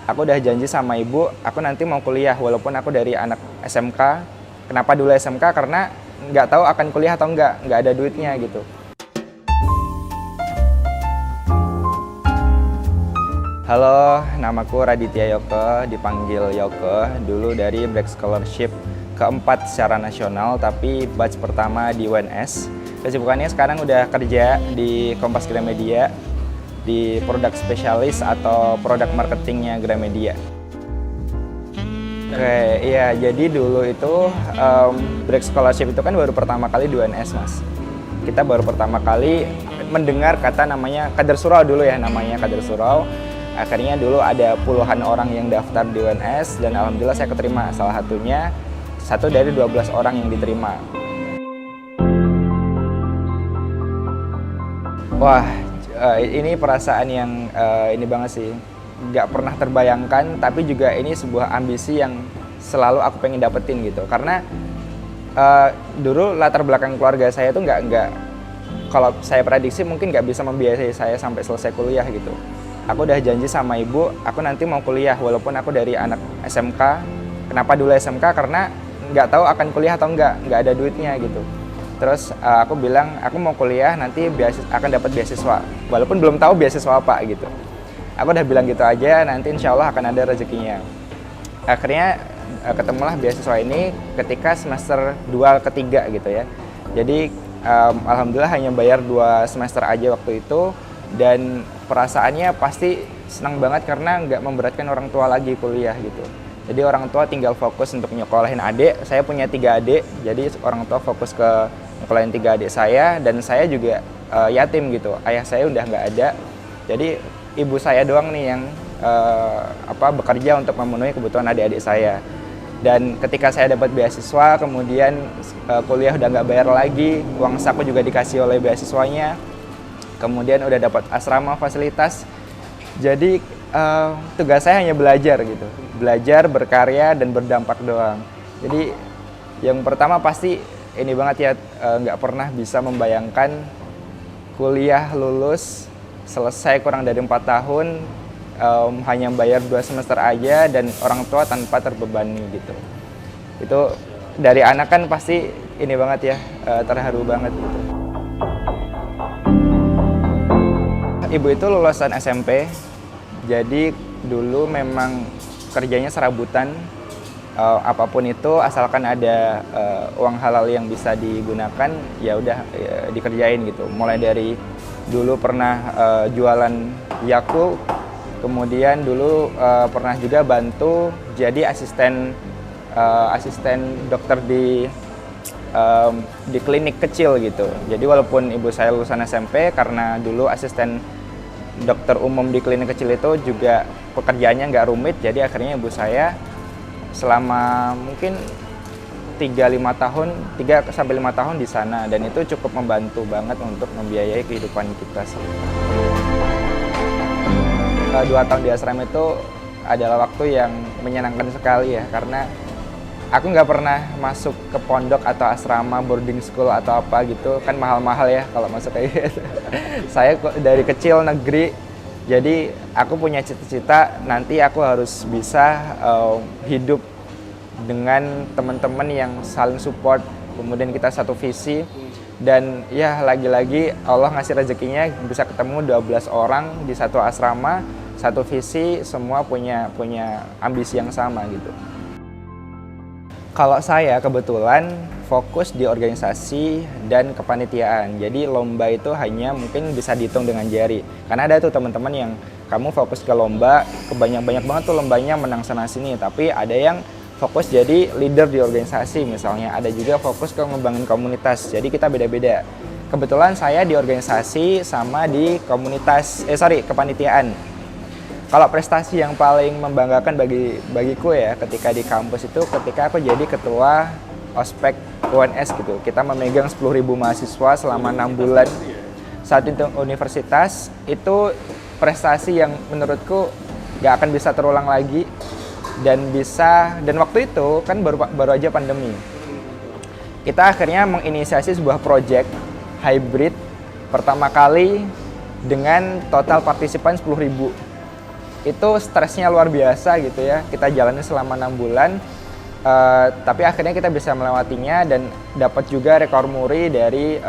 Aku udah janji sama ibu, aku nanti mau kuliah walaupun aku dari anak SMK. Kenapa dulu SMK? Karena nggak tahu akan kuliah atau nggak ada duitnya gitu. Halo, namaku Raditya Yoko, dipanggil Yoko, dulu dari Black Scholarship keempat secara nasional, tapi batch pertama di UNS. Kesibukannya sekarang udah kerja di Kompas Gramedia, di produk spesialis atau produk marketingnya Gramedia. Oke, iya, jadi dulu itu Black Scholarship itu kan baru pertama kali di UNS, Mas. Kita baru pertama kali mendengar kata namanya kader surau dulu ya, namanya kader surau. Akhirnya dulu ada puluhan orang yang daftar di UNS dan alhamdulillah saya keterima. Salah satunya satu dari 12 orang yang diterima. Wah, ini perasaan yang ini banget sih. Nggak pernah terbayangkan, tapi juga ini sebuah ambisi yang selalu aku pengen dapetin gitu. Karena dulu latar belakang keluarga saya tuh nggak kalau saya prediksi mungkin nggak bisa membiayai saya sampai selesai kuliah gitu. Aku udah janji sama ibu, aku nanti mau kuliah walaupun aku dari anak SMK. Kenapa dulu SMK? Karena nggak tahu akan kuliah atau nggak ada duitnya gitu. Terus aku bilang aku mau kuliah nanti akan dapat beasiswa, walaupun belum tahu beasiswa apa gitu. Aku udah bilang gitu aja, nanti insya Allah akan ada rezekinya. Akhirnya ketemulah beasiswa ini ketika semester 2 ketiga gitu ya. Jadi alhamdulillah hanya bayar 2 semester aja waktu itu. Dan perasaannya pasti senang banget karena nggak memberatkan orang tua lagi kuliah gitu. Jadi orang tua tinggal fokus untuk nyekolahin adik. Saya punya 3 adik, jadi orang tua fokus ke nyekolahin 3 adik saya. Dan saya juga yatim gitu, ayah saya udah nggak ada. Jadi ibu saya doang nih yang bekerja untuk memenuhi kebutuhan adik-adik saya. Dan ketika saya dapat beasiswa, kemudian kuliah udah nggak bayar lagi, uang saku juga dikasih oleh beasiswanya. Kemudian udah dapat asrama fasilitas, jadi tugas saya hanya belajar gitu, belajar, berkarya, dan berdampak doang. Jadi yang pertama pasti ini banget ya, nggak pernah bisa membayangkan kuliah lulus, selesai kurang dari 4 tahun, hanya bayar 2 semester aja, dan orang tua tanpa terbebani gitu. Itu dari anak kan pasti ini banget ya, terharu banget gitu. Ibu itu lulusan SMP, jadi dulu memang kerjanya serabutan, apapun itu asalkan ada uang halal yang bisa digunakan, ya udah dikerjain gitu. Mulai dari dulu pernah jualan Yakult, kemudian dulu pernah juga bantu jadi asisten dokter di klinik kecil gitu. Jadi walaupun ibu saya lulusan SMP, karena dulu asisten dokter umum di klinik kecil itu juga pekerjaannya nggak rumit, jadi akhirnya ibu saya selama mungkin 3 sampai 5 tahun di sana, dan itu cukup membantu banget untuk membiayai kehidupan kita sih. 2 tahun di asrama itu adalah waktu yang menyenangkan sekali ya, karena aku nggak pernah masuk ke pondok atau asrama, boarding school atau apa gitu, kan mahal-mahal ya kalau masuk kayak gitu. Saya dari kecil negeri, jadi aku punya cita-cita nanti aku harus bisa hidup dengan teman-teman yang saling support, kemudian kita satu visi, dan ya lagi-lagi Allah ngasih rezekinya bisa ketemu 12 orang di satu asrama, satu visi, semua punya ambisi yang sama gitu. Kalau saya kebetulan fokus di organisasi dan kepanitiaan. Jadi lomba itu hanya mungkin bisa dihitung dengan jari. Karena ada tuh teman-teman yang kamu fokus ke lomba, banyak banget tuh lombanya, menang sana sini. Tapi ada yang fokus jadi leader di organisasi misalnya. Ada juga fokus ke ngebangun komunitas. Jadi kita beda-beda. Kebetulan saya di organisasi sama di kepanitiaan. Kalau prestasi yang paling membanggakan bagiku ya ketika di kampus itu ketika aku jadi ketua ospek UNS gitu. Kita memegang 10.000 mahasiswa selama 6 bulan. Saat itu universitas, itu prestasi yang menurutku gak akan bisa terulang lagi, dan waktu itu kan baru aja pandemi. Kita akhirnya menginisiasi sebuah project hybrid pertama kali dengan total partisipan 10.000. itu stresnya luar biasa gitu ya. Kita jalani selama 6 bulan, tapi akhirnya kita bisa melewatinya dan dapat juga rekor muri dari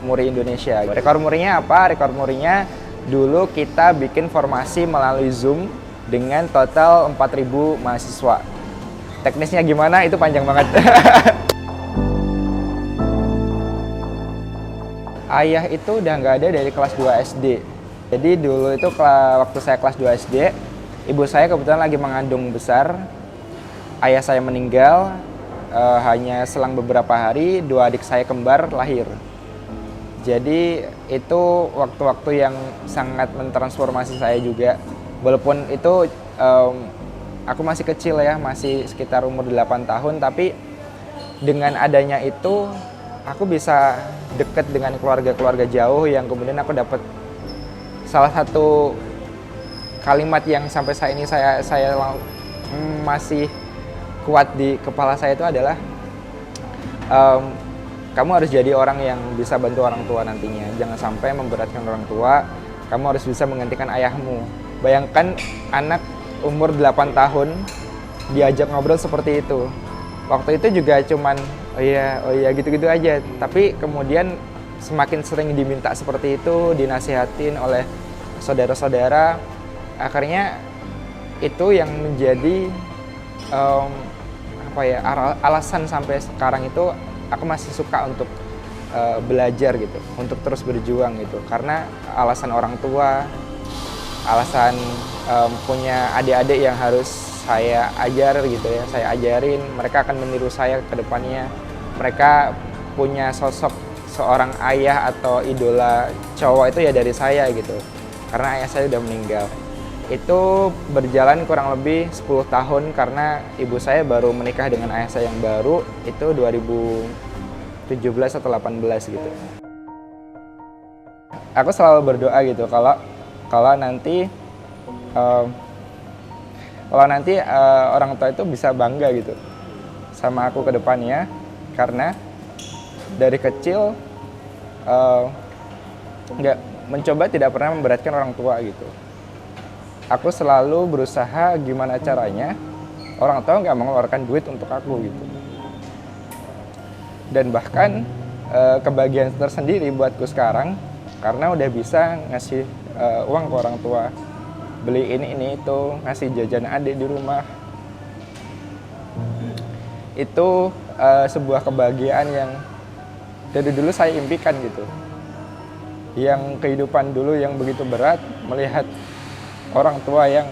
Muri Indonesia. Rekor murinya apa? Rekor murinya dulu kita bikin formasi melalui Zoom dengan total 4.000 mahasiswa. Teknisnya gimana? Itu panjang banget. Ayah itu udah nggak ada dari kelas 2 SD. Jadi dulu itu waktu saya kelas 2 SD, ibu saya kebetulan lagi mengandung besar. Ayah saya meninggal, hanya selang beberapa hari, 2 adik saya kembar lahir. Jadi itu waktu-waktu yang sangat mentransformasi saya juga. Walaupun itu aku masih kecil ya, masih sekitar umur 8 tahun, tapi dengan adanya itu aku bisa deket dengan keluarga-keluarga jauh yang kemudian aku dapat salah satu kalimat yang sampai saat ini saya masih kuat di kepala saya itu adalah kamu harus jadi orang yang bisa bantu orang tua nantinya. Jangan sampai memberatkan orang tua, kamu harus bisa menggantikan ayahmu. Bayangkan anak umur 8 tahun diajak ngobrol seperti itu. Waktu itu juga cuman oh iya gitu-gitu aja. Tapi kemudian semakin sering diminta seperti itu, dinasihatin oleh saudara-saudara, akhirnya itu yang menjadi alasan sampai sekarang itu aku masih suka untuk belajar gitu, untuk terus berjuang gitu. Karena alasan orang tua, alasan punya adik-adik yang harus saya ajar gitu ya, saya ajarin, mereka akan meniru saya ke depannya. Mereka punya sosok seorang ayah atau idola cowok itu ya dari saya gitu. Karena ayah saya udah meninggal. Itu berjalan kurang lebih 10 tahun karena ibu saya baru menikah dengan ayah saya yang baru, itu 2017 atau 18 gitu. Aku selalu berdoa gitu kalau nanti orang tua itu bisa bangga gitu sama aku ke depannya, karena dari kecil mencoba tidak pernah memberatkan orang tua gitu. Aku selalu berusaha gimana caranya orang tua nggak mengeluarkan duit untuk aku gitu. Dan bahkan kebahagiaan tersendiri buatku sekarang karena udah bisa ngasih uang ke orang tua, beli ini itu, ngasih jajan adik di rumah. Itu sebuah kebahagiaan yang dari dulu saya impikan gitu. Yang kehidupan dulu yang begitu berat, melihat orang tua yang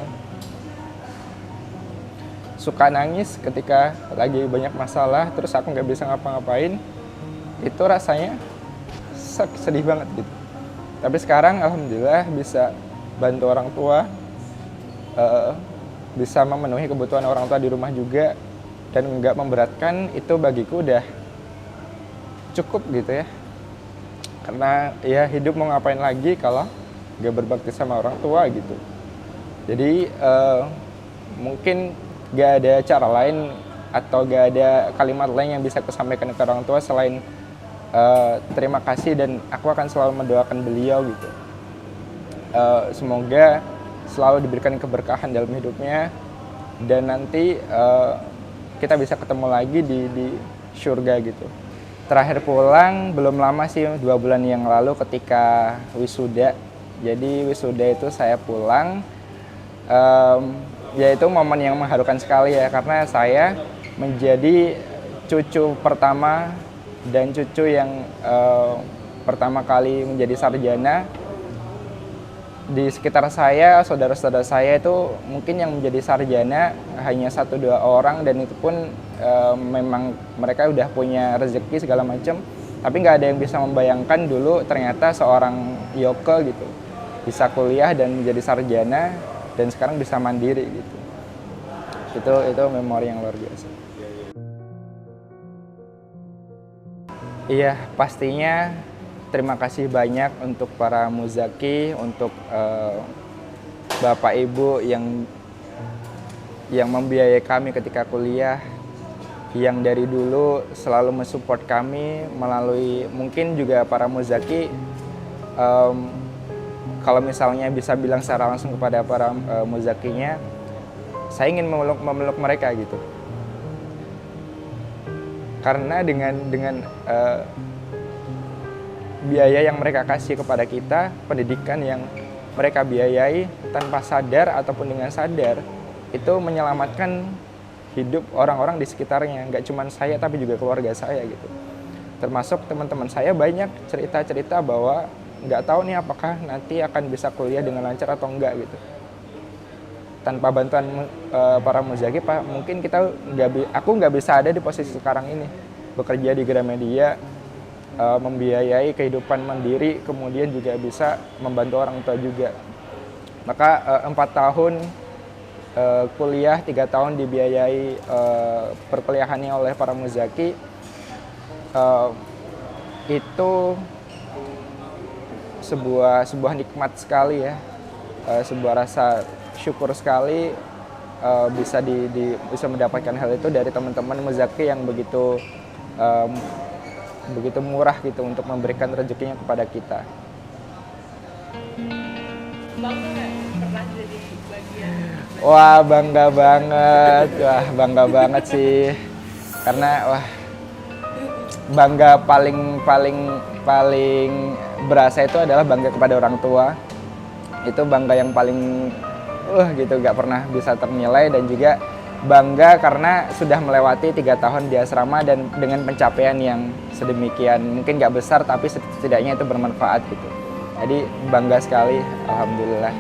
suka nangis ketika lagi banyak masalah, terus aku nggak bisa ngapa-ngapain, itu rasanya sedih banget gitu. Tapi sekarang alhamdulillah bisa bantu orang tua, bisa memenuhi kebutuhan orang tua di rumah juga, dan nggak memberatkan, itu bagiku udah cukup gitu ya. Karena ya hidup mau ngapain lagi kalau nggak berbakti sama orang tua gitu. Jadi mungkin gak ada cara lain atau gak ada kalimat lain yang bisa aku sampaikan ke orang tua selain terima kasih, dan aku akan selalu mendoakan beliau gitu. Semoga selalu diberikan keberkahan dalam hidupnya, dan nanti kita bisa ketemu lagi di surga gitu. Terakhir pulang belum lama sih, 2 bulan yang lalu ketika wisuda. Jadi wisuda itu saya pulang. Ya itu momen yang mengharukan sekali ya, karena saya menjadi cucu pertama dan cucu yang pertama kali menjadi sarjana. Di sekitar saya, saudara-saudara saya itu mungkin yang menjadi sarjana hanya 1-2 orang, dan itu pun memang mereka udah punya rezeki segala macam. Tapi nggak ada yang bisa membayangkan dulu ternyata seorang Yoko gitu bisa kuliah dan menjadi sarjana, dan sekarang bisa mandiri gitu. Itu memori yang luar biasa. Iya, pastinya terima kasih banyak untuk para muzaki, untuk Bapak Ibu yang membiayai kami ketika kuliah, yang dari dulu selalu mensupport kami melalui, mungkin juga para muzaki kalau misalnya bisa bilang secara langsung kepada para muzakinya, saya ingin memeluk mereka gitu. Karena dengan biaya yang mereka kasih kepada kita, pendidikan yang mereka biayai tanpa sadar ataupun dengan sadar, itu menyelamatkan hidup orang-orang di sekitarnya, nggak cuma saya tapi juga keluarga saya gitu. Termasuk teman-teman saya banyak cerita-cerita bahwa nggak tahu nih apakah nanti akan bisa kuliah dengan lancar atau enggak gitu. Tanpa bantuan para muzaki, mungkin aku nggak bisa ada di posisi sekarang ini, bekerja di Gramedia, membiayai kehidupan mandiri, kemudian juga bisa membantu orang tua juga. Maka 4 tahun kuliah, 3 tahun dibiayai perkuliahannya oleh para muzaki, itu sebuah nikmat sekali ya, sebuah rasa syukur sekali bisa mendapatkan hal itu dari teman-teman muzaki yang begitu murah gitu untuk memberikan rezekinya kepada kita. Bangga nggak pernah jadi bagian? Wah, bangga banget sih, karena bangga paling berasa itu adalah bangga kepada orang tua. Itu bangga yang paling gitu, gak pernah bisa ternilai, dan juga bangga karena sudah melewati 3 tahun di asrama dan dengan pencapaian yang sedemikian, mungkin gak besar tapi setidaknya itu bermanfaat gitu. Jadi bangga sekali, alhamdulillah.